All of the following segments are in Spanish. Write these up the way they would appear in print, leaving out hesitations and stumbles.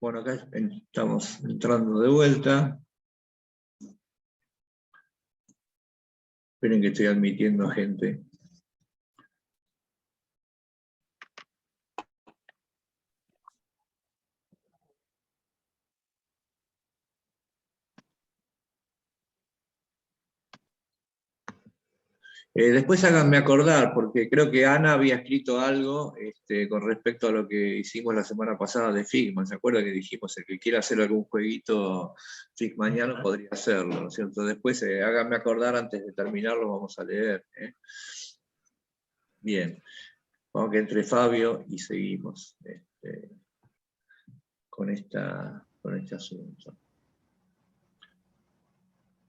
Bueno, acá estamos entrando de vuelta. Esperen que estoy admitiendo gente. Después háganme acordar, porque creo que Ana había escrito algo con respecto a lo que hicimos la semana pasada de Figma. ¿Se acuerda que dijimos el que quiera hacer algún jueguito figmaniano podría hacerlo, ¿no es cierto? Después háganme acordar antes de terminarlo, vamos a leer. Bien, vamos que entre Fabio y seguimos con este asunto.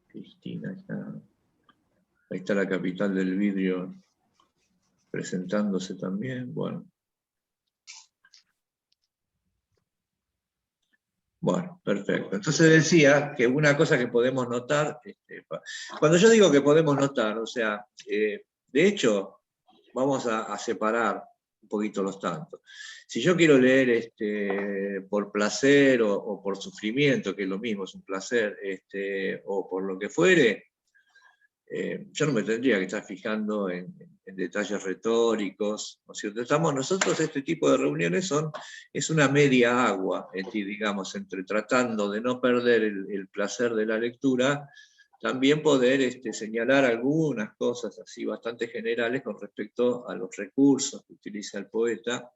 Cristina está. Ahí está la capital del vidrio presentándose también. Bueno, perfecto. Entonces decía que una cosa que podemos notar, cuando yo digo que podemos notar, o sea, de hecho, vamos a separar un poquito los tantos. Si yo quiero leer por placer o por sufrimiento, que es lo mismo, es un placer, o por lo que fuere, yo no me tendría que estar fijando en detalles retóricos, ¿no es cierto? Nosotros, este tipo de reuniones es una media agua, digamos, entre tratando de no perder el placer de la lectura, también poder señalar algunas cosas así bastante generales con respecto a los recursos que utiliza el poeta.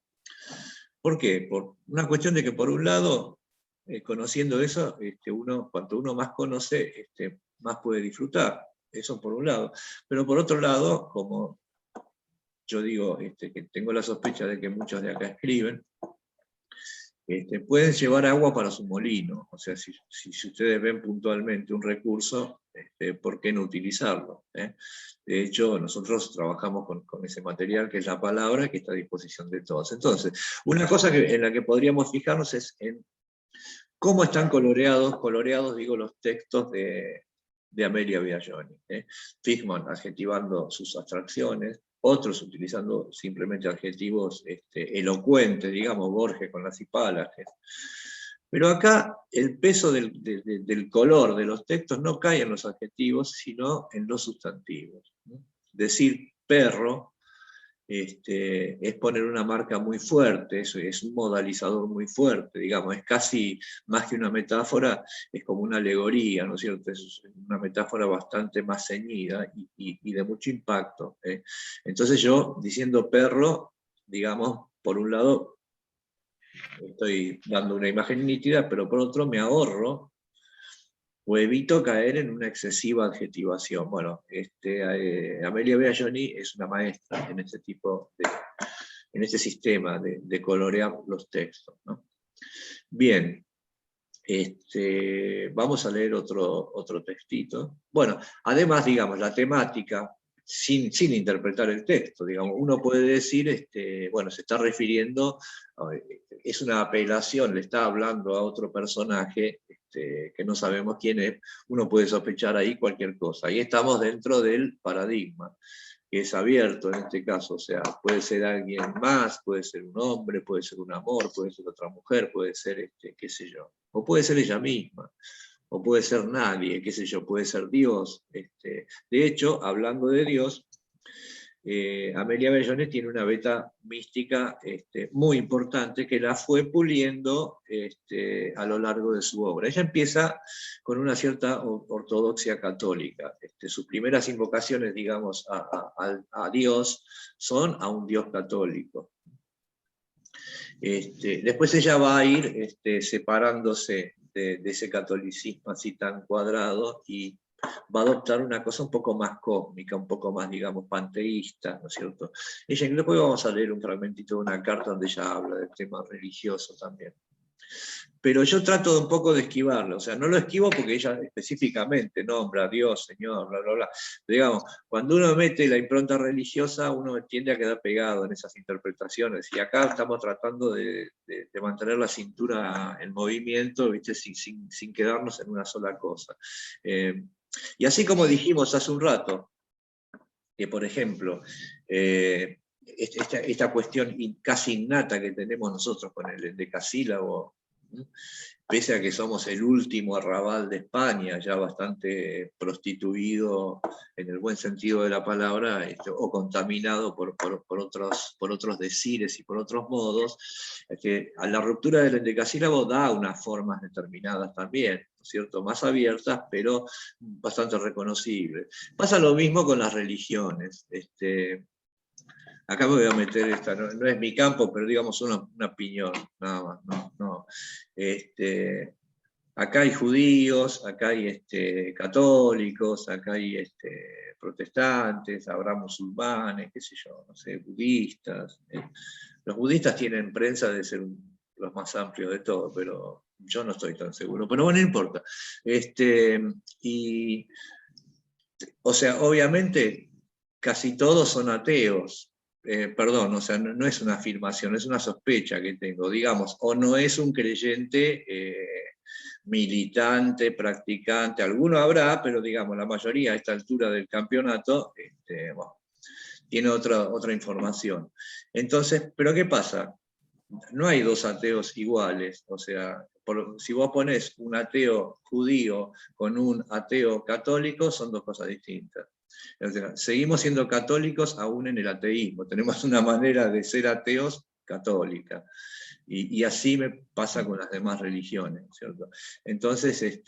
¿Por qué? Por una cuestión de que, por un lado, conociendo eso, cuanto uno más conoce, más puede disfrutar. Eso por un lado. Pero por otro lado, como yo digo, que tengo la sospecha de que muchos de acá escriben, pueden llevar agua para su molino. O sea, si ustedes ven puntualmente un recurso, ¿por qué no utilizarlo? De hecho, nosotros trabajamos con ese material que es la palabra, que está a disposición de todos. Entonces, una cosa en la que podríamos fijarnos es en cómo están coloreados digo, los textos de Amelia Biagioni. Figman adjetivando sus abstracciones, otros utilizando simplemente adjetivos elocuentes, digamos, Borges con las hipálages. Pero acá el peso del color de los textos no cae en los adjetivos, sino en los sustantivos. Decir perro es poner una marca muy fuerte, es un modalizador muy fuerte, digamos, es casi más que una metáfora, es como una alegoría, ¿no es cierto? Es una metáfora bastante más ceñida y de mucho impacto. Entonces yo, diciendo perro, digamos, por un lado, estoy dando una imagen nítida, pero por otro me ahorro o evito caer en una excesiva adjetivación. Bueno, Amelia Biagioni es una maestra en este tipo en este sistema de colorear los textos, ¿no? Bien, vamos a leer otro textito. Bueno, además, digamos, la temática, sin interpretar el texto, digamos, uno puede decir, bueno, se está refiriendo, es una apelación, le está hablando a otro personaje, que no sabemos quién es, uno puede sospechar ahí cualquier cosa. Ahí estamos dentro del paradigma, que es abierto en este caso, o sea, puede ser alguien más, puede ser un hombre, puede ser un amor, puede ser otra mujer, puede ser, qué sé yo, o puede ser ella misma, o puede ser nadie, qué sé yo, puede ser Dios. De hecho, hablando de Dios, Amelia Biagioni tiene una beta mística muy importante que la fue puliendo a lo largo de su obra. Ella empieza con una cierta ortodoxia católica. Sus primeras invocaciones, digamos, a Dios son a un Dios católico. Después ella va a ir separándose de ese catolicismo así tan cuadrado y va a adoptar una cosa un poco más cósmica, un poco más, digamos, panteísta, ¿no es cierto? Ella, después vamos a leer un fragmentito de una carta donde ella habla del tema religioso también. Pero yo trato de un poco de esquivarlo, o sea, no lo esquivo porque ella específicamente nombra a Dios, Señor, bla, bla, bla. Pero digamos, cuando uno mete la impronta religiosa, uno tiende a quedar pegado en esas interpretaciones, y acá estamos tratando de mantener la cintura en movimiento, ¿viste? Sin quedarnos en una sola cosa. Y así como dijimos hace un rato, que por ejemplo, esta cuestión casi innata que tenemos nosotros con el endecasílabo, Pese a que somos el último arrabal de España, ya bastante prostituido en el buen sentido de la palabra, o contaminado por otros decires y por otros modos, que a la ruptura del endecasílabo da unas formas determinadas también, ¿no es cierto? Más abiertas, pero bastante reconocibles. Pasa lo mismo con las religiones. Acá me voy a meter esta, no es mi campo, pero digamos una opinión, nada más. No. Acá hay judíos, acá hay católicos, acá hay protestantes, habrá musulmanes, qué sé yo, no sé, budistas. Los budistas tienen prensa de ser los más amplios de todo, pero yo no estoy tan seguro. Pero bueno, no importa. O sea, obviamente casi todos son ateos. Perdón, o sea, no es una afirmación, es una sospecha que tengo, digamos, o no es un creyente militante, practicante, alguno habrá, pero digamos, la mayoría a esta altura del campeonato bueno, tiene otra información. Entonces, ¿pero qué pasa? No hay dos ateos iguales, o sea, si vos ponés un ateo judío con un ateo católico, son dos cosas distintas. O sea, seguimos siendo católicos aún en el ateísmo, tenemos una manera de ser ateos católica. Y así me pasa con las demás religiones, ¿cierto? Entonces,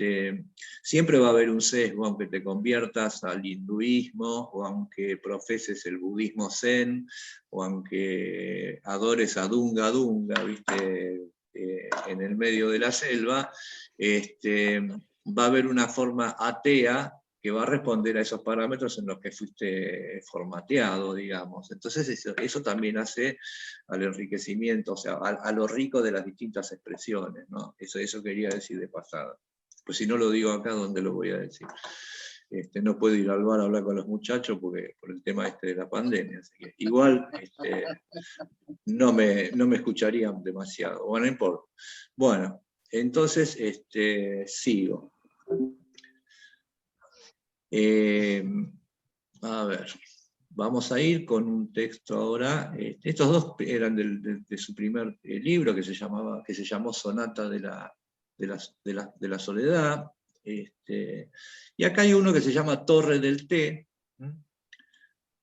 siempre va a haber un sesgo, aunque te conviertas al hinduismo, o aunque profeses el budismo zen, o aunque adores a Dunga Dunga, ¿viste? En el medio de la selva, va a haber una forma atea que va a responder a esos parámetros en los que fuiste formateado, digamos. Entonces eso también hace al enriquecimiento, o sea, a lo rico de las distintas expresiones, ¿no? Eso quería decir de pasada. Pues si no lo digo acá, ¿dónde lo voy a decir? No puedo ir al bar a hablar con los muchachos por el tema de la pandemia, así que igual no me escucharían demasiado, bueno, no importa. Bueno, entonces sigo. A ver, vamos a ir con un texto ahora. Estos dos eran de su primer libro que se llamó Sonata de la Soledad. Y acá hay uno que se llama Torre del Té.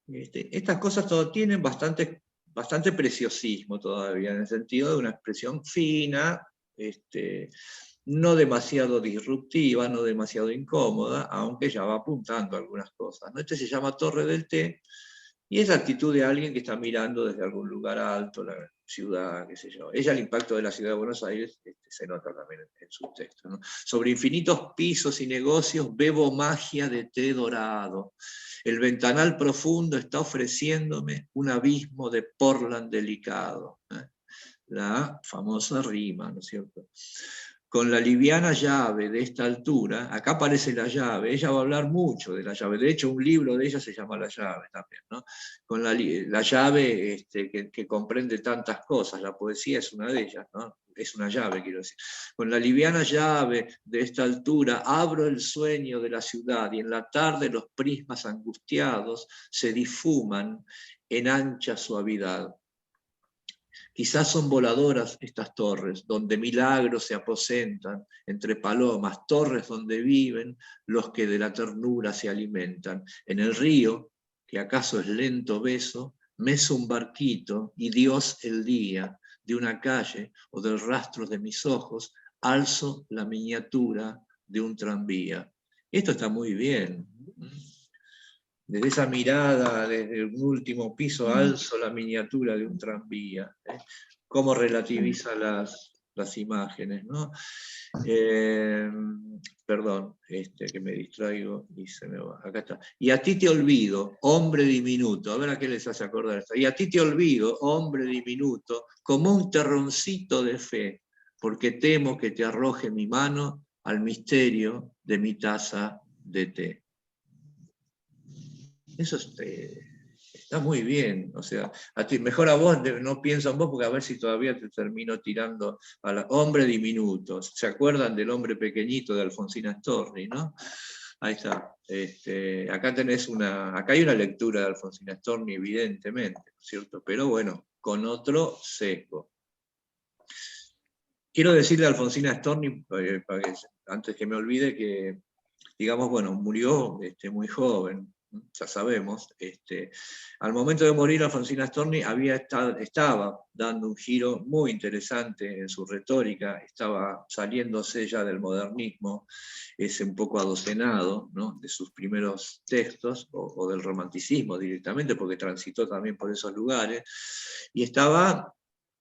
Estas cosas tienen bastante preciosismo todavía, en el sentido de una expresión fina, no demasiado disruptiva, no demasiado incómoda, aunque ya va apuntando a algunas cosas, ¿no? Este se llama Torre del Té, y es la actitud de alguien que está mirando desde algún lugar alto, la ciudad, qué sé yo. Ella, el impacto de la ciudad de Buenos Aires, se nota también en sus textos, ¿no? Sobre infinitos pisos y negocios bebo magia de té dorado. El ventanal profundo está ofreciéndome un abismo de Portland delicado. La famosa rima, ¿no es cierto? Con la liviana llave de esta altura, acá aparece la llave, ella va a hablar mucho de la llave, de hecho un libro de ella se llama La llave también, ¿no? Con la llave que comprende tantas cosas, la poesía es una de ellas, ¿no? Es una llave, quiero decir. Con la liviana llave de esta altura abro el sueño de la ciudad y en la tarde los prismas angustiados se difuman en ancha suavidad. Quizás son voladoras estas torres, donde milagros se aposentan entre palomas, torres donde viven los que de la ternura se alimentan. En el río, que acaso es lento beso, meso un barquito y Dios el día de una calle o del rastro de mis ojos, alzo la miniatura de un tranvía. Esto está muy bien. Desde esa mirada, desde un último piso, alzo la miniatura de un tranvía. Cómo relativiza las imágenes, ¿no? Perdón, que me distraigo y se me va. Acá está. Y a ti te olvido, hombre diminuto. A ver a qué les hace acordar esto. Y a ti te olvido, hombre diminuto, como un terroncito de fe, porque temo que te arroje mi mano al misterio de mi taza de té. Eso está muy bien, o sea, mejor a vos, no pienso en vos, porque a ver si todavía te termino tirando al hombre diminuto. ¿Se acuerdan del hombre pequeñito de Alfonsina Storni, no? Ahí está. Acá hay una lectura de Alfonsina Storni, evidentemente, ¿cierto? Pero bueno, con otro sesgo. quiero decirle a Alfonsina Storni, antes que me olvide, que, digamos, bueno, murió muy joven, ya sabemos. Al momento de morir, Alfonsina Storni estaba dando un giro muy interesante en su retórica, estaba saliéndose ya del modernismo, ese un poco adocenado, ¿no?, de sus primeros textos, o del romanticismo directamente, porque transitó también por esos lugares, y estaba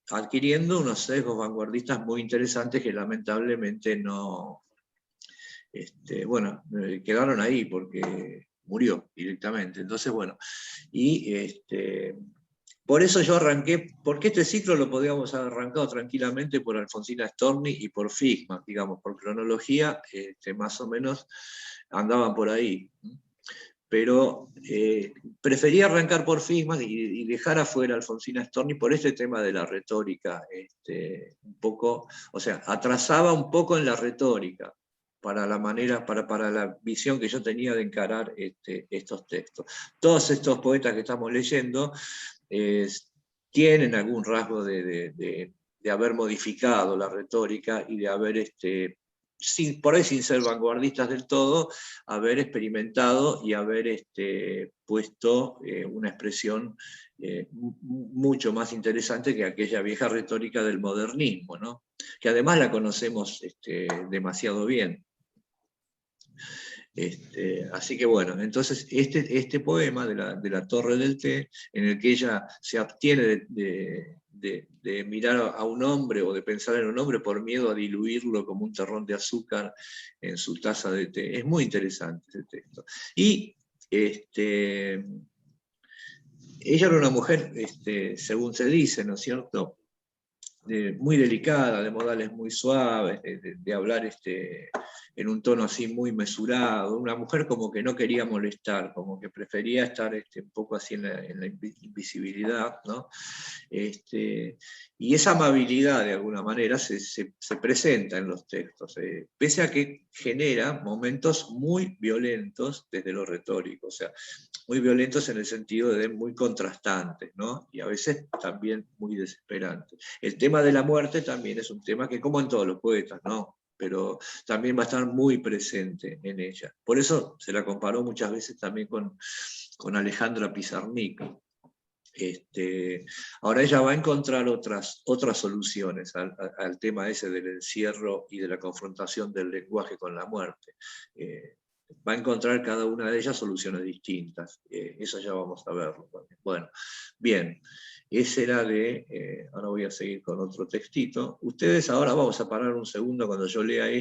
adquiriendo unos sesgos vanguardistas muy interesantes que lamentablemente no, bueno, quedaron ahí porque murió directamente. Entonces, bueno, y por eso yo arranqué, porque este ciclo lo podíamos haber arrancado tranquilamente por Alfonsina Storni y por Fishman, digamos, por cronología, más o menos andaban por ahí. Pero prefería arrancar por Fishman y dejar afuera a Alfonsina Storni por este tema de la retórica, un poco, o sea, atrasaba un poco en la retórica para la manera, para la visión que yo tenía de encarar estos textos. Todos estos poetas que estamos leyendo tienen algún rasgo de haber modificado la retórica y de haber por ahí sin ser vanguardistas del todo, haber experimentado y haber puesto una expresión mucho más interesante que aquella vieja retórica del modernismo, ¿no?, que además la conocemos demasiado bien. Así que bueno, entonces este poema de la Torre del Té, en el que ella se abstiene de mirar a un hombre o de pensar en un hombre por miedo a diluirlo como un terrón de azúcar en su taza de té. Es muy interesante ese texto. Y ella era una mujer, según se dice, ¿no es cierto?, muy delicada, de modales muy suaves, de hablar en un tono así muy mesurado, una mujer como que no quería molestar, como que prefería estar un poco así en la invisibilidad, ¿no? Y esa amabilidad de alguna manera se presenta en los textos, pese a que genera momentos muy violentos desde lo retórico, o sea, muy violentos en el sentido de muy contrastantes, ¿no?, y a veces también muy desesperantes. El tema de la muerte también es un tema que, como en todos los poetas, ¿no?, pero también va a estar muy presente en ella. Por eso se la comparó muchas veces también con Alejandra Pizarnik. Ahora ella va a encontrar otras soluciones al tema ese del encierro y de la confrontación del lenguaje con la muerte. Va a encontrar cada una de ellas soluciones distintas. Eso ya vamos a verlo también. Bueno, bien, ese era ahora voy a seguir con otro textito. Ustedes ahora vamos a parar un segundo cuando yo lea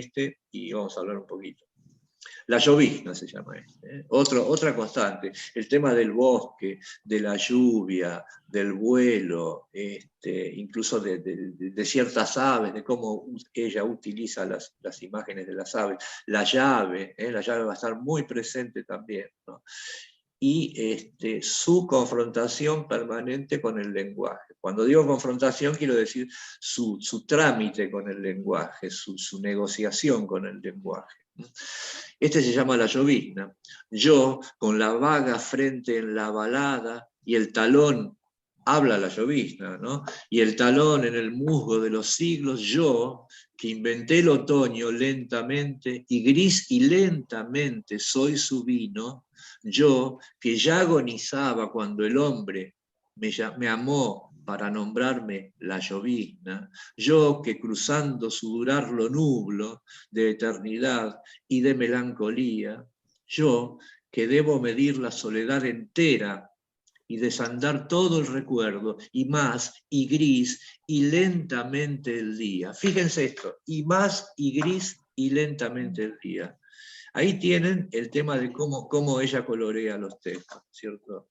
y vamos a hablar un poquito. La llovizna se llama otra constante, el tema del bosque, de la lluvia, del vuelo, incluso de ciertas aves, de cómo ella utiliza las imágenes de las aves. La llave va a estar muy presente también, ¿no?, y su confrontación permanente con el lenguaje. Cuando digo confrontación quiero decir su trámite con el lenguaje, su negociación con el lenguaje. Se llama La llovizna. Yo, con la vaga frente en la balada y el talón, habla la llovizna, ¿no?, y el talón en el musgo de los siglos, yo, que inventé el otoño lentamente, y gris y lentamente soy su vino, yo, que ya agonizaba cuando el hombre me amó para nombrarme la llovizna, yo que cruzando su durar lo nublo de eternidad y de melancolía, yo que debo medir la soledad entera y desandar todo el recuerdo, y más, y gris, y lentamente el día. Fíjense esto, y más, y gris, y lentamente el día. Ahí tienen el tema de cómo ella colorea los textos, ¿cierto?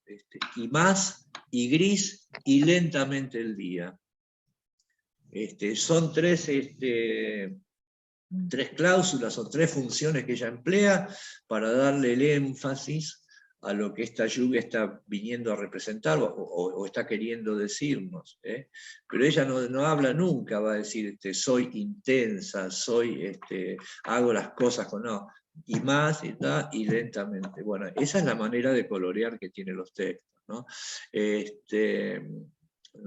Y más, y gris, y lentamente el día. Son tres cláusulas o tres funciones que ella emplea para darle el énfasis a lo que esta lluvia está viniendo a representar o está queriendo decirnos. Pero ella no habla nunca, va a decir, soy intensa, hago las cosas con... No, y más, y lentamente. Bueno, esa es la manera de colorear que tienen los textos, ¿no?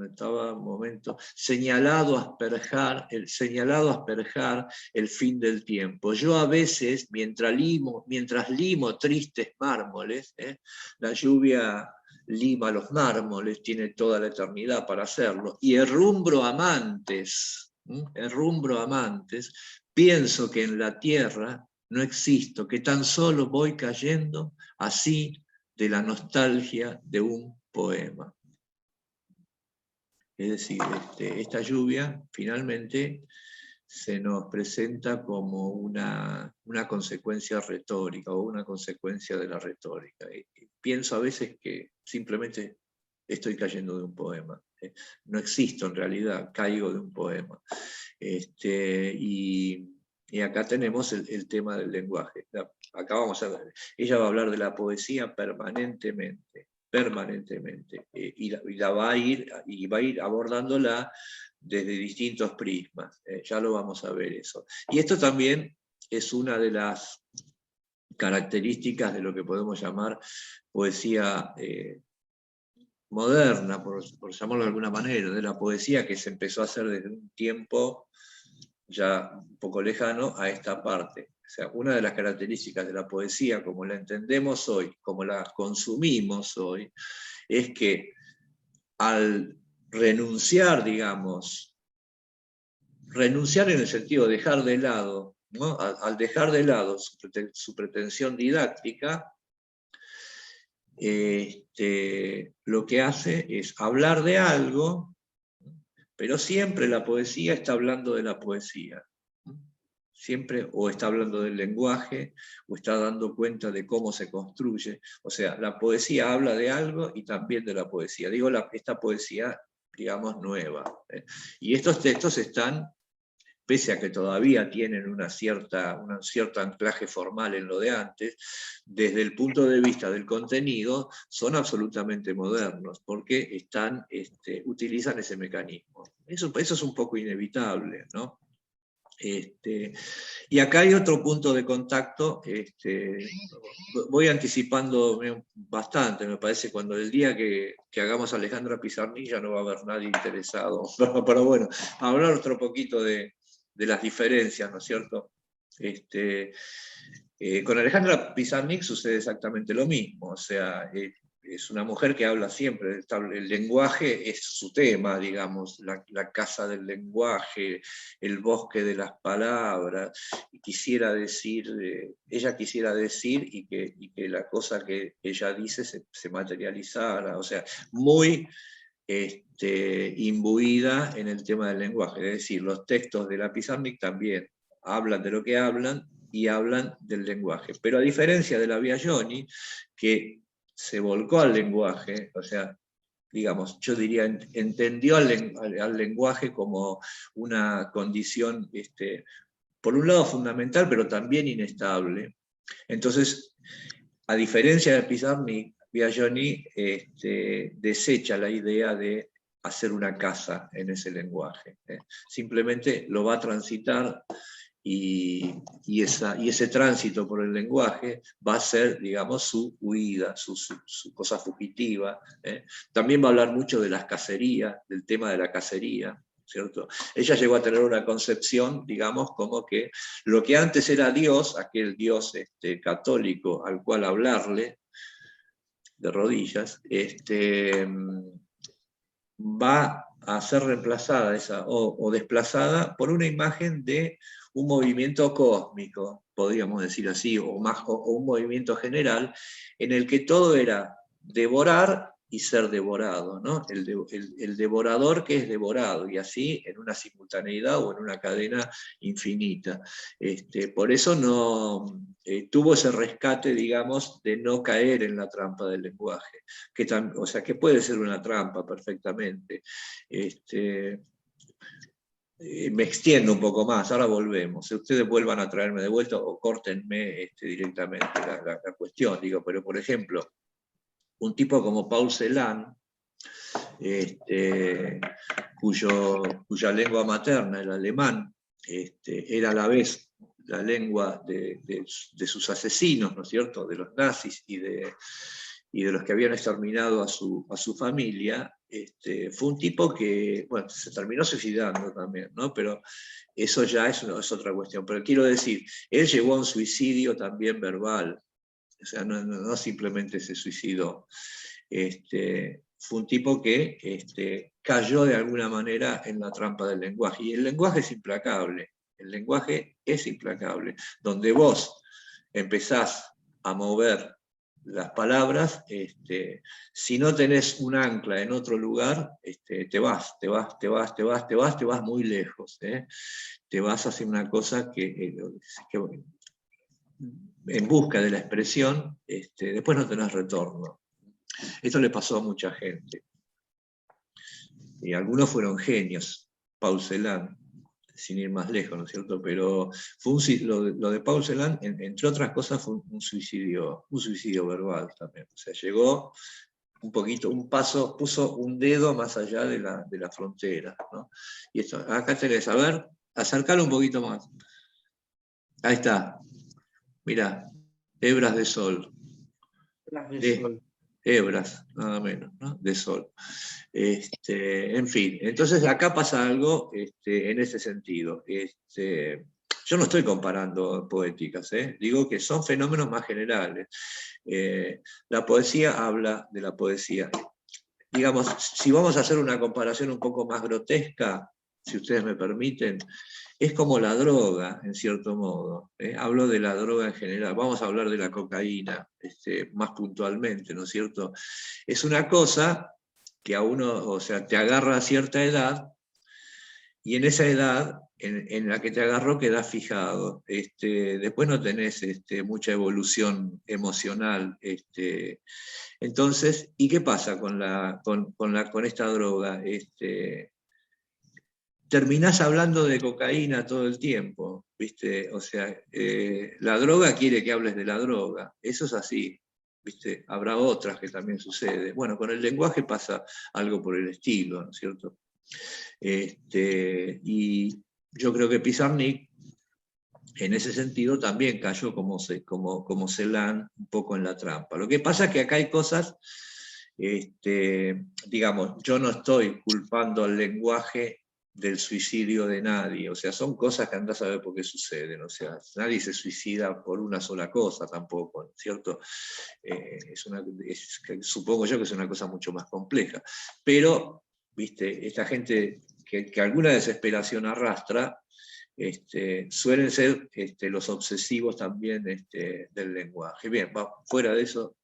estaba un momento, señalado asperjar el fin del tiempo. Yo a veces, mientras limo tristes mármoles, la lluvia lima los mármoles, tiene toda la eternidad para hacerlo, y herrumbro amantes, pienso que en la tierra no existo, que tan solo voy cayendo así de la nostalgia de un poema. Es decir, esta lluvia finalmente se nos presenta como una consecuencia retórica o una consecuencia de la retórica. Pienso a veces que simplemente estoy cayendo de un poema. No existo en realidad, caigo de un poema. Y acá tenemos el tema del lenguaje. Acá ella va a hablar de la poesía permanentemente, y va a ir abordándola desde distintos prismas. Ya lo vamos a ver eso. Y esto también es una de las características de lo que podemos llamar poesía moderna, por llamarlo de alguna manera, de la poesía que se empezó a hacer desde un tiempo ya un poco lejano a esta parte. O sea, una de las características de la poesía, como la entendemos hoy, como la consumimos hoy, es que al renunciar, digamos, renunciar en el sentido de dejar de lado, ¿no? Al dejar de lado su pretensión didáctica, lo que hace es hablar de algo, pero siempre la poesía está hablando de la poesía. Siempre o está hablando del lenguaje, o está dando cuenta de cómo se construye. O sea, la poesía habla de algo y también de la poesía. Digo, esta poesía, digamos, nueva. Y estos textos están, pese a que todavía tienen un cierto anclaje formal en lo de antes, desde el punto de vista del contenido, son absolutamente modernos, porque utilizan ese mecanismo. Eso es un poco inevitable, ¿no? Y acá hay otro punto de contacto, voy anticipándome bastante, me parece, cuando el día que hagamos Alejandra Pizarnik ya no va a haber nadie interesado, pero bueno, hablar otro poquito de las diferencias, ¿no es cierto? Con Alejandra Pizarnik sucede exactamente lo mismo, o sea, es una mujer que habla siempre, el lenguaje es su tema, digamos, la casa del lenguaje, el bosque de las palabras, y ella quisiera decir y que la cosa que ella dice se materializara, o sea, muy imbuida en el tema del lenguaje, es decir, los textos de la Pizarnik también hablan de lo que hablan y hablan del lenguaje, pero a diferencia de la Biagioni, que se volcó al lenguaje, o sea, digamos, yo diría, entendió al lenguaje como una condición, por un lado fundamental, pero también inestable. Entonces, a diferencia de Pizarnik, Biagioni desecha la idea de hacer una casa en ese lenguaje. Simplemente lo va a transitar y ese tránsito por el lenguaje va a ser, digamos, su huida, su cosa fugitiva. También va a hablar mucho de las cacerías, del tema de la cacería, ¿cierto? Ella llegó a tener una concepción, digamos, como que lo que antes era Dios, aquel Dios católico al cual hablarle de rodillas, va a ser reemplazada o desplazada por una imagen de un movimiento cósmico, podríamos decir así, o un movimiento general, en el que todo era devorar y ser devorado, ¿no? El devorador que es devorado, y así en una simultaneidad o en una cadena infinita. Por eso no tuvo ese rescate, digamos, de no caer en la trampa del lenguaje, o sea, que puede ser una trampa perfectamente. Me extiendo un poco más, ahora volvemos. Si ustedes vuelvan a traerme de vuelta o córtenme directamente la cuestión, digo, pero por ejemplo, un tipo como Paul Celan, cuya lengua materna, el alemán, era a la vez la lengua de sus asesinos, ¿no es cierto?, de los nazis y y de los que habían exterminado a su familia, fue un tipo que, bueno, se terminó suicidando también, ¿no? Pero eso ya es otra cuestión. Pero quiero decir, él llegó a un suicidio también verbal, o sea, no simplemente se suicidó. Fue un tipo que cayó de alguna manera en la trampa del lenguaje. Y el lenguaje es implacable. El lenguaje es implacable. Donde vos empezás a mover las palabras, si no tenés un ancla en otro lugar, te vas muy lejos. Te vas hacia una cosa que en busca de la expresión, después no tenés retorno. Esto le pasó a mucha gente. Y algunos fueron genios. Paul Celan, sin ir más lejos, ¿no es cierto? Pero fue lo de Paul Celan, entre otras cosas, fue un suicidio verbal también. O sea, llegó un poquito, un paso, puso un dedo más allá de la frontera, ¿no? Y esto, acá tenés, a ver, acercarlo un poquito más. Ahí está. Mirá, hebras de sol. Hebras, nada menos, ¿no? De sol. En fin, entonces acá pasa algo en ese sentido. Yo no estoy comparando poéticas, digo que son fenómenos más generales. La poesía habla de la poesía. Digamos, si vamos a hacer una comparación un poco más grotesca, si ustedes me permiten, es como la droga, en cierto modo. Hablo de la droga en general. Vamos a hablar de la cocaína más puntualmente, ¿no es cierto? Es una cosa que a uno, o sea, te agarra a cierta edad, y en esa edad en la que te agarró quedás fijado. Después no tenés mucha evolución emocional. Entonces, ¿y qué pasa con esta droga? Terminás hablando de cocaína todo el tiempo, ¿viste? O sea, la droga quiere que hables de la droga, eso es así, ¿viste? Habrá otras que también sucede. Bueno, con el lenguaje pasa algo por el estilo, ¿no es cierto? Y yo creo que Pizarnik, en ese sentido, también cayó como Celan un poco en la trampa. Lo que pasa es que acá hay cosas, digamos, yo no estoy culpando al lenguaje del suicidio de nadie, o sea, son cosas que andás a ver por qué suceden, o sea, nadie se suicida por una sola cosa tampoco, ¿no es cierto? Supongo yo que es una cosa mucho más compleja, pero, viste, esta gente que alguna desesperación arrastra, suelen ser los obsesivos también del lenguaje. Bien, fuera de eso,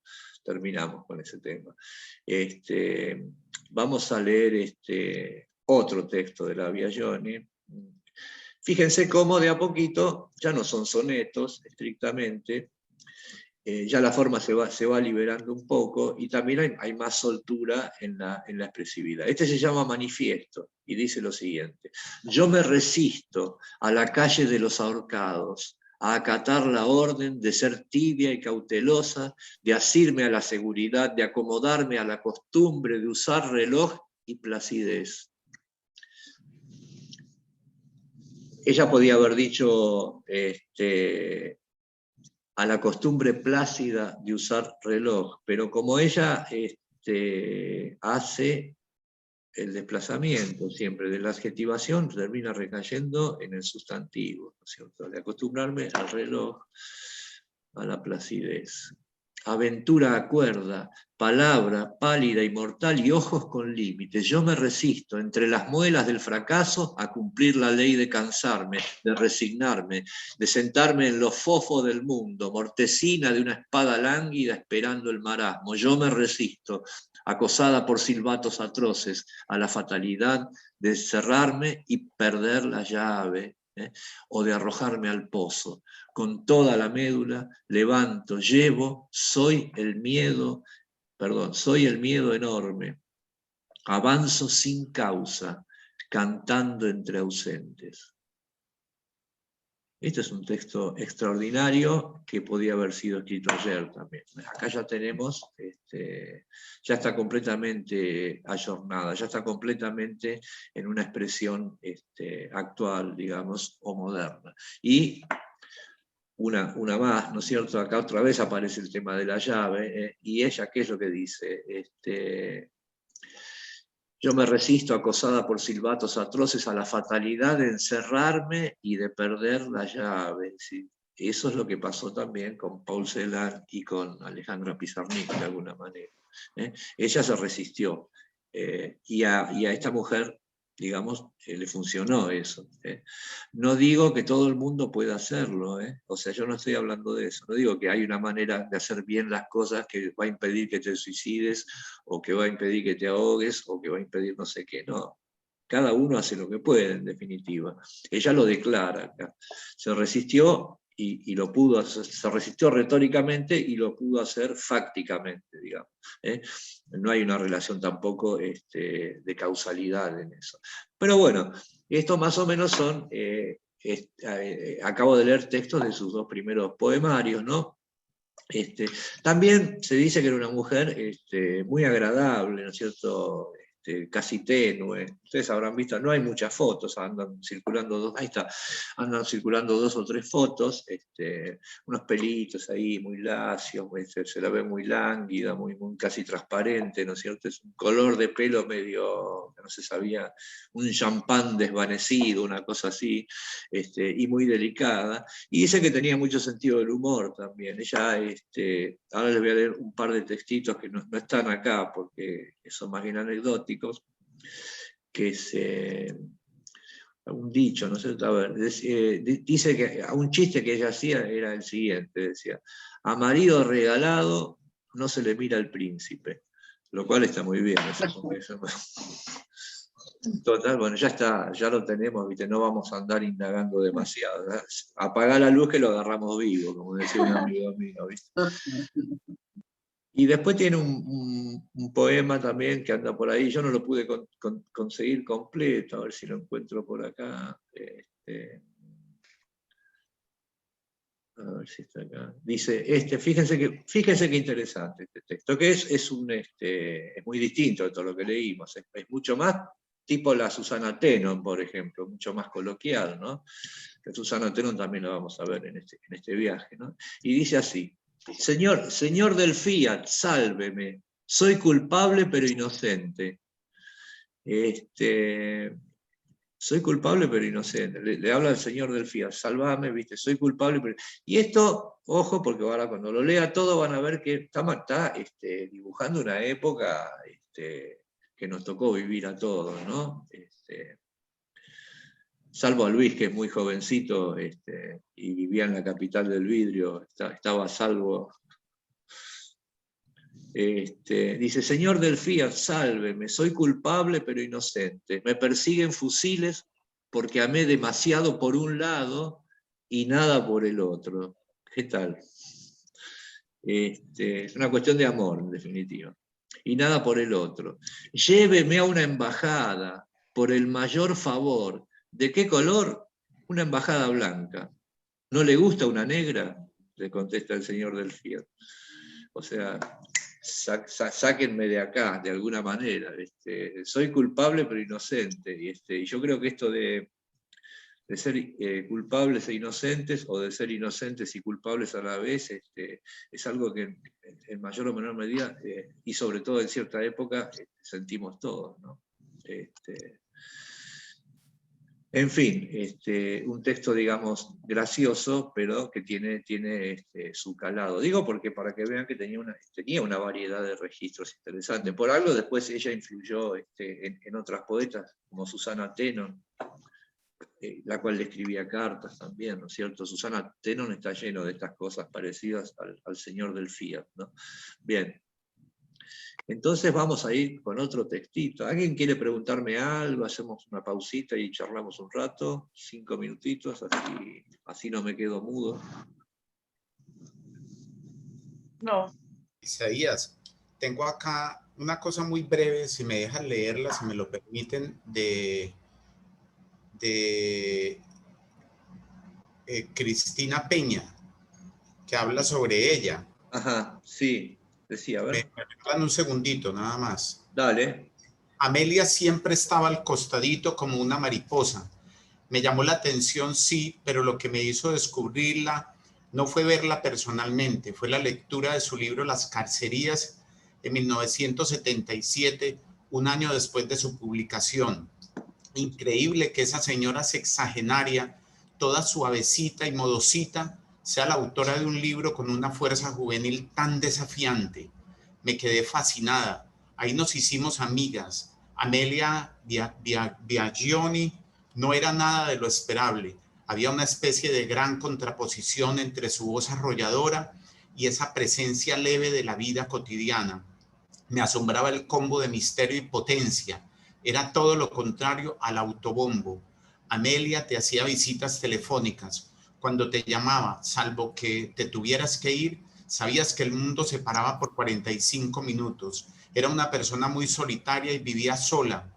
terminamos con ese tema. Vamos a leer otro texto de la Biagioni. Fíjense cómo de a poquito, ya no son sonetos estrictamente, ya la forma se va liberando un poco, y también hay más soltura en la expresividad. Se llama Manifiesto, y dice lo siguiente: yo me resisto a la calle de los ahorcados, a acatar la orden de ser tibia y cautelosa, de asirme a la seguridad, de acomodarme a la costumbre, de usar reloj y placidez. Ella podía haber dicho a la costumbre plácida de usar reloj, pero como ella hace el desplazamiento siempre de la adjetivación, termina recayendo en el sustantivo, ¿no es cierto? De acostumbrarme al reloj, a la placidez. Aventura acuerda, palabra pálida y mortal y ojos con límites. Yo me resisto entre las muelas del fracaso a cumplir la ley de cansarme, de resignarme, de sentarme en los fofos del mundo, mortecina de una espada lánguida esperando el marasmo. Yo me resisto, acosada por silbatos atroces, a la fatalidad de cerrarme y perder la llave, o de arrojarme al pozo. Con toda la médula levanto, llevo, soy el miedo enorme. Avanzo sin causa, cantando entre ausentes. Este es un texto extraordinario que podía haber sido escrito ayer también. Acá ya tenemos, ya está completamente ayornada, ya está completamente en una expresión actual, digamos, o moderna. Y una más, ¿no es cierto? Acá otra vez aparece el tema de la llave, y ella, ¿qué es lo que dice? Yo me resisto, acosada por silbatos atroces, a la fatalidad de encerrarme y de perder la llave. ¿Sí? Eso es lo que pasó también con Paul Celan y con Alejandra Pizarnik, de alguna manera. Ella se resistió, y a esta mujer, digamos, le funcionó eso. No digo que todo el mundo pueda hacerlo, o sea, yo no estoy hablando de eso, no digo que hay una manera de hacer bien las cosas que va a impedir que te suicides, o que va a impedir que te ahogues, o que va a impedir no sé qué, no. Cada uno hace lo que puede, en definitiva. Ella lo declara acá. Se resistió y lo pudo hacer, se resistió retóricamente y lo pudo hacer fácticamente, digamos. No hay una relación tampoco de causalidad en eso. Pero bueno, esto más o menos son, acabo de leer textos de sus dos primeros poemarios, ¿no? También se dice que era una mujer muy agradable, ¿no es cierto? Casi tenue. Ustedes habrán visto, no hay muchas fotos, andan circulando dos, ahí está, andan circulando 2 o 3 fotos, unos pelitos ahí muy lacios, se la ve muy lánguida, muy casi transparente, ¿no es cierto? Es un color de pelo medio, que no se sabía, un champán desvanecido, una cosa así, y muy delicada. Y dice que tenía mucho sentido del humor también. Ella, ahora les voy a leer un par de textitos que no están acá porque son más bien anecdóticos, que es un dicho, no sé, a ver, dice que un chiste que ella hacía era el siguiente, decía: a marido regalado no se le mira al príncipe, lo cual está muy bien. Eso. Total, bueno, ya está, ya lo tenemos, ¿viste? No vamos a andar indagando demasiado. Apagar la luz que lo agarramos vivo, como decía un amigo mío, ¿viste? Y después tiene un poema también que anda por ahí, yo no lo pude conseguir completo, a ver si lo encuentro por acá. A ver si está acá. Dice, fíjense qué interesante este texto, que es muy distinto de todo lo que leímos, es mucho más tipo la Susana Tenon, por ejemplo, mucho más coloquial, ¿no? Que Susana Tenon también lo vamos a ver en este viaje, ¿no? Y dice así: señor del Fiat, sálveme, soy culpable pero inocente. Soy culpable pero inocente. Le habla al señor del Fiat, salvame, ¿viste? Soy culpable pero... Y esto, ojo, porque ahora cuando lo lea todo van a ver que está dibujando una época que nos tocó vivir a todos, ¿no? Salvo a Luis, que es muy jovencito y vivía en la capital del vidrio, estaba a salvo. Dice, señor del Fiat, sálveme, soy culpable pero inocente. Me persiguen fusiles porque amé demasiado por un lado y nada por el otro. ¿Qué tal? Es una cuestión de amor, en definitiva. Y nada por el otro. Lléveme a una embajada por el mayor favor. ¿De qué color? Una embajada blanca. ¿No le gusta una negra? Le contesta el señor del Fiat. O sea, sáquenme de acá, de alguna manera. Soy culpable pero inocente. Y yo creo que esto de ser culpables e inocentes, o de ser inocentes y culpables a la vez, es algo que en mayor o menor medida, y sobre todo en cierta época, sentimos todos, ¿no? En fin, un texto, digamos, gracioso, pero que tiene su calado. Digo porque para que vean que tenía una variedad de registros interesantes. Por algo después ella influyó en otras poetas, como Susana Tenon, la cual le escribía cartas también, ¿no es cierto? Susana Tenon está lleno de estas cosas parecidas al señor del Fiat, ¿no? Bien. Entonces vamos a ir con otro textito. ¿Alguien quiere preguntarme algo? Hacemos una pausita y charlamos un rato, 5 minutitos, así no me quedo mudo. No. Isaías, tengo acá una cosa muy breve, si me dejan leerla, si me lo permiten, de Cristina Peña, que habla sobre ella. Ajá, sí, decía, a ver. Me regalan un segundito, nada más. Dale. Amelia siempre estaba al costadito como una mariposa. Me llamó la atención, sí, pero lo que me hizo descubrirla No fue verla personalmente, fue la lectura de su libro Las Cacerías en 1977, un año después de su publicación. Increíble que esa señora sexagenaria, toda suavecita y modosita, sea la autora de un libro con una fuerza juvenil tan desafiante. Me quedé fascinada. Ahí nos hicimos amigas. Amelia Biagioni no era nada de lo esperable. Había una especie de gran contraposición entre su voz arrolladora y esa presencia leve de la vida cotidiana. Me asombraba el combo de misterio y potencia. Era todo lo contrario al autobombo. Amelia te hacía visitas telefónicas. Cuando te llamaba, salvo que te tuvieras que ir, sabías que el mundo se paraba por 45 minutos. Era una persona muy solitaria y vivía sola,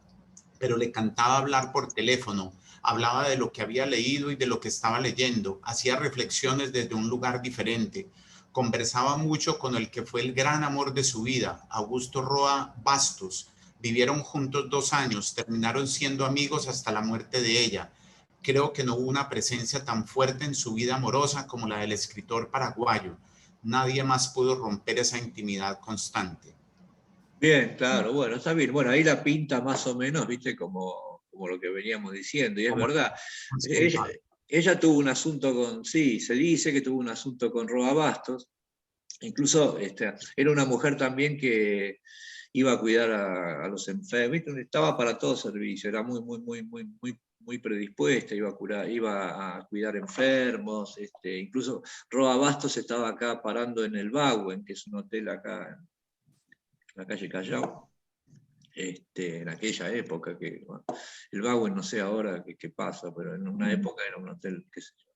pero le encantaba hablar por teléfono. Hablaba de lo que había leído y de lo que estaba leyendo. Hacía reflexiones desde un lugar diferente. Conversaba mucho con el que fue el gran amor de su vida, Augusto Roa Bastos. Vivieron juntos 2 años, terminaron siendo amigos hasta la muerte de ella. Creo que no hubo una presencia tan fuerte en su vida amorosa como la del escritor paraguayo. Nadie más pudo romper esa intimidad constante. Bien, claro, bueno, está bien. Bueno, ahí la pinta más o menos, viste, como lo que veníamos diciendo, y es verdad. Ella tuvo un asunto con, sí, se dice que tuvo un asunto con Roa Bastos, incluso era una mujer también que iba a cuidar a los enfermos, ¿viste? Estaba para todo servicio, era muy predispuesta, iba a cuidar enfermos, incluso Roa Bastos estaba acá parando en el Bauen, que es un hotel acá en la calle Callao, en aquella época, que bueno, el Bauen no sé ahora qué pasa, pero en una época era un hotel, qué sé yo.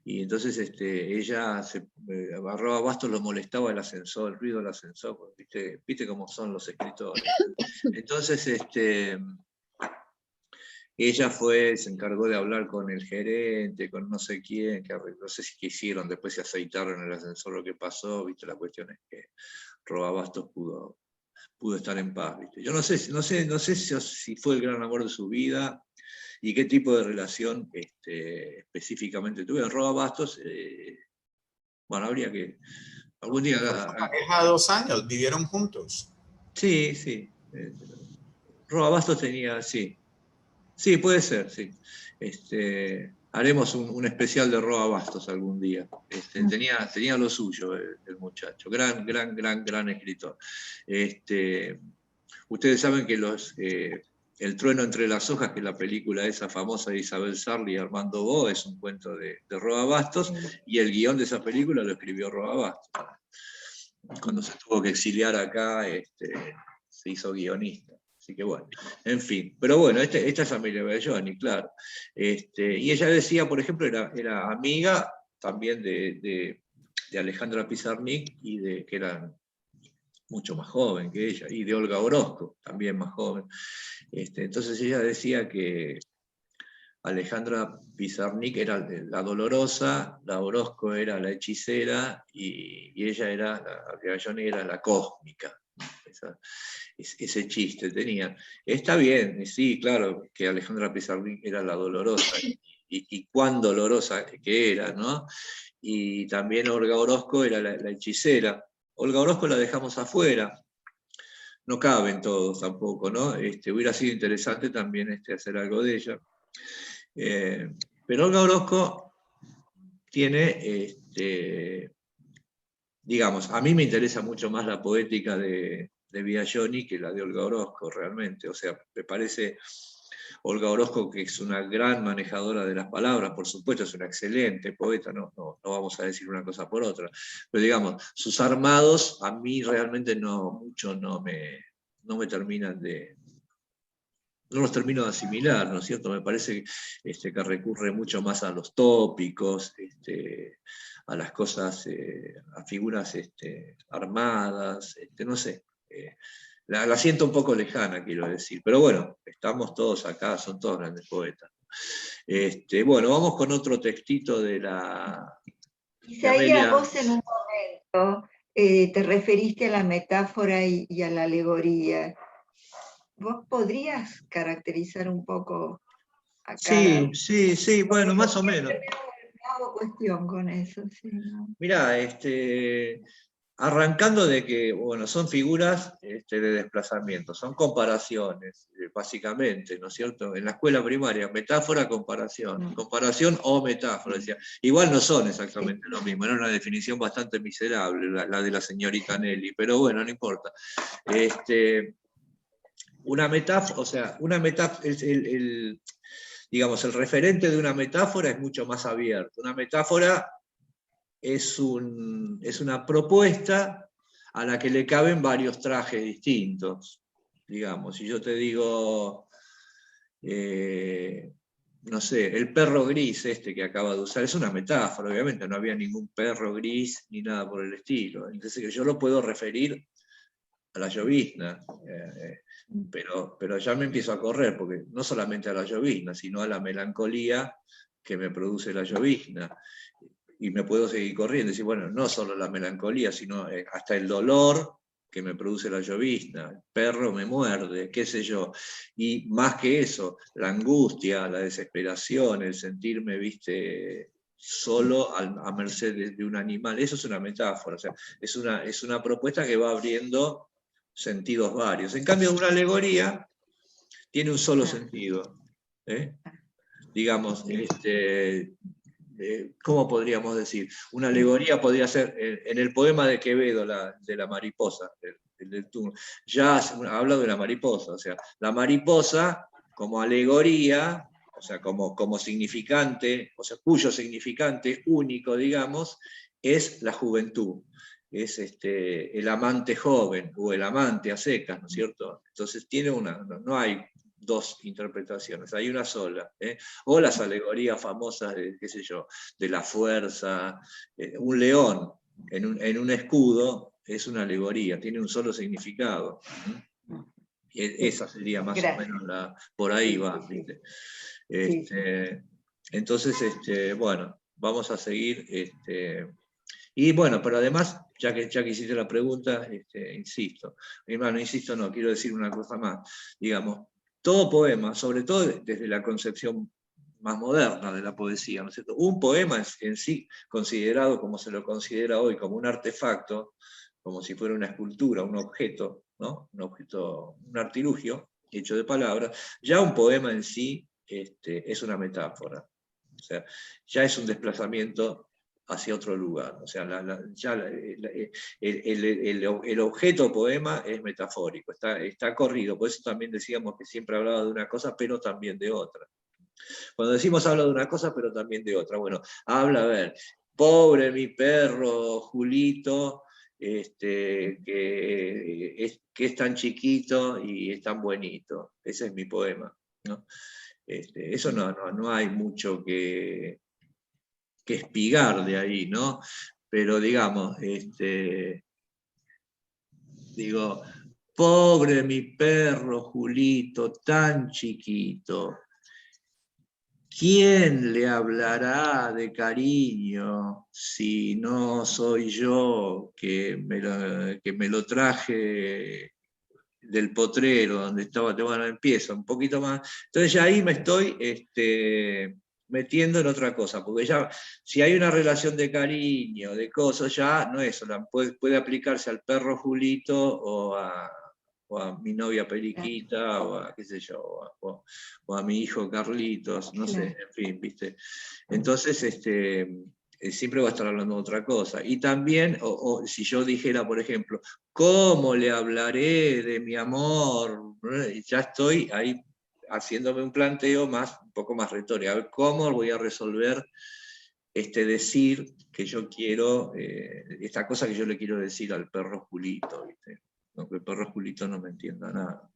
Y entonces ella a Roa Bastos lo molestaba el ascensor, el ruido del ascensor, ¿viste cómo son los escritores? Entonces ella se encargó de hablar con el gerente, con no sé quién, no sé si qué hicieron, después se aceitaron el ascensor, lo que pasó, ¿viste? La cuestión es que Roa Bastos pudo estar en paz, ¿viste? Yo no sé si fue el gran amor de su vida y qué tipo de relación específicamente tuve. Roa Bastos, bueno, habría que algún día... Pareja 2 años, vivieron juntos. Sí, sí. Roa Bastos tenía, sí. Sí, puede ser, sí. Haremos un especial de Roa Bastos algún día. Tenía lo suyo el muchacho. Gran escritor. Ustedes saben que El trueno entre las hojas, que es la película esa famosa de Isabel Sarli y Armando Bo, es un cuento de Roa Bastos, y el guión de esa película lo escribió Roa Bastos. Cuando se tuvo que exiliar acá, se hizo guionista. Así que bueno, en fin. Pero bueno, esta es Amelia Biagioni, claro. Y ella decía, por ejemplo, era amiga también de Alejandra Pizarnik, que eran mucho más joven que ella, y de Olga Orozco, también más joven. Entonces ella decía que Alejandra Pizarnik era la dolorosa, la Orozco era la hechicera, y ella la Biagioni era la cósmica. Ese chiste tenía. Está bien, sí, claro, que Alejandra Pizarnik era la dolorosa, y cuán dolorosa que era, ¿no? Y también Olga Orozco era la hechicera. Olga Orozco la dejamos afuera, no caben todos tampoco, ¿no? Hubiera sido interesante también hacer algo de ella. Pero Olga Orozco tiene, digamos, a mí me interesa mucho más la poética de Biagioni que la de Olga Orozco, realmente. O sea, me parece Olga Orozco, que es una gran manejadora de las palabras, por supuesto, es una excelente poeta, no vamos a decir una cosa por otra, pero digamos, sus armados a mí realmente no me terminan no los termino de asimilar, ¿no es cierto? Me parece que recurre mucho más a los tópicos, a las cosas, a figuras armadas, no sé. La siento un poco lejana, quiero decir. Pero bueno, estamos todos acá, son todos grandes poetas. Bueno, vamos con otro textito de la... Isaías, vos en un momento te referiste a la metáfora y a la alegoría. ¿Vos podrías caracterizar un poco a cada... Sí, bueno, más o menos. hago cuestión con eso, sí, ¿no? Mirá, arrancando de que, bueno, son figuras de desplazamiento, son comparaciones, básicamente, ¿no es cierto? En la escuela primaria, metáfora, comparación, comparación o metáfora, decía. Igual no son exactamente lo mismo, era una definición bastante miserable, la de la señorita Nelly, pero bueno, no importa. Una metáfora, o sea, una metáfora, digamos, el referente de una metáfora es mucho más abierto. Una metáfora es una propuesta a la que le caben varios trajes distintos. Digamos, si yo te digo, no sé, el perro gris que acaba de usar, es una metáfora, obviamente, no había ningún perro gris ni nada por el estilo. Entonces yo lo puedo referir a la llovizna, pero ya me empiezo a correr, porque no solamente a la llovizna, sino a la melancolía que me produce la llovizna. Y me puedo seguir corriendo y decir, bueno, no solo la melancolía, sino hasta el dolor que me produce la llovizna, el perro me muerde, qué sé yo. Y más que eso, la angustia, la desesperación, el sentirme, viste, solo a merced de un animal, eso es una metáfora, o sea, es una propuesta que va abriendo sentidos varios. En cambio, una alegoría tiene un solo sentido. Digamos, ¿cómo podríamos decir? Una alegoría podría ser, en el poema de Quevedo, de la mariposa, el del túnel, ya habla de una mariposa, o sea, la mariposa como alegoría, o sea, como significante, o sea, cuyo significante único, digamos, es la juventud, es el amante joven, o el amante a secas, ¿no es cierto? Entonces tiene no hay dos interpretaciones, hay una sola. O las alegorías famosas de, qué sé yo, de la fuerza, un león en un escudo es una alegoría, tiene un solo significado. Esa sería más o menos por ahí va. ¿Viste? Entonces, bueno, vamos a seguir. Y bueno, pero además, ya que hiciste la pregunta, insisto, hermano, insisto, no, quiero decir una cosa más, digamos, todo poema, sobre todo desde la concepción más moderna de la poesía, ¿no es cierto? Un poema en sí, considerado como se lo considera hoy, como un artefacto, como si fuera una escultura, un objeto, ¿no? Un artilugio hecho de palabras, ya un poema en sí es una metáfora. O sea, ya es un desplazamiento hacia otro lugar. O sea, el objeto poema es metafórico, está corrido. Por eso también decíamos que siempre hablaba de una cosa, pero también de otra. Cuando decimos habla de una cosa, pero también de otra. Bueno, habla, a ver, pobre mi perro Julito, que es tan chiquito y es tan buenito. Ese es mi poema, ¿no? Eso no hay mucho que espigar de ahí, ¿no? Pero digamos, digo, pobre mi perro Julito, tan chiquito, ¿quién le hablará de cariño si no soy yo que me lo traje del potrero donde estaba? Bueno, empieza un poquito más. Entonces ya ahí me estoy metiendo en otra cosa, porque ya si hay una relación de cariño, de cosas, ya no es solo, puede aplicarse al perro Julito o a mi novia Periquita, o a qué sé yo, o a mi hijo Carlitos, no sé, en fin, ¿viste? Entonces, siempre va a estar hablando de otra cosa. Y también, o si yo dijera, por ejemplo, ¿cómo le hablaré de mi amor? Ya estoy ahí haciéndome un planteo un poco más retórico. A ver, ¿cómo voy a resolver decir que yo quiero, esta cosa que yo le quiero decir al perro Julito, ¿viste? Aunque el perro Julito no me entienda nada.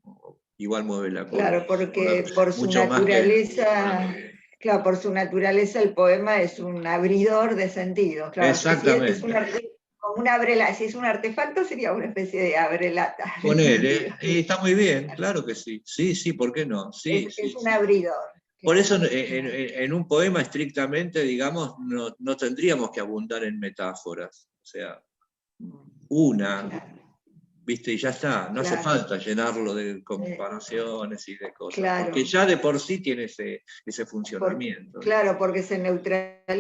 Igual mueve la cola. Claro, porque por su naturaleza... Claro, por su naturaleza el poema es un abridor de sentidos. Claro, exactamente. Si es un artefacto sería una especie de abrelata. Ponele, está muy bien, claro que sí. Sí, ¿por qué no? Sí, es un abridor. Por eso en un poema estrictamente, digamos, no tendríamos que abundar en metáforas. O sea, una, ¿viste? Y ya está, no hace falta llenarlo de comparaciones y de cosas, porque ya de por sí tiene ese funcionamiento. Claro, porque se neutraliza.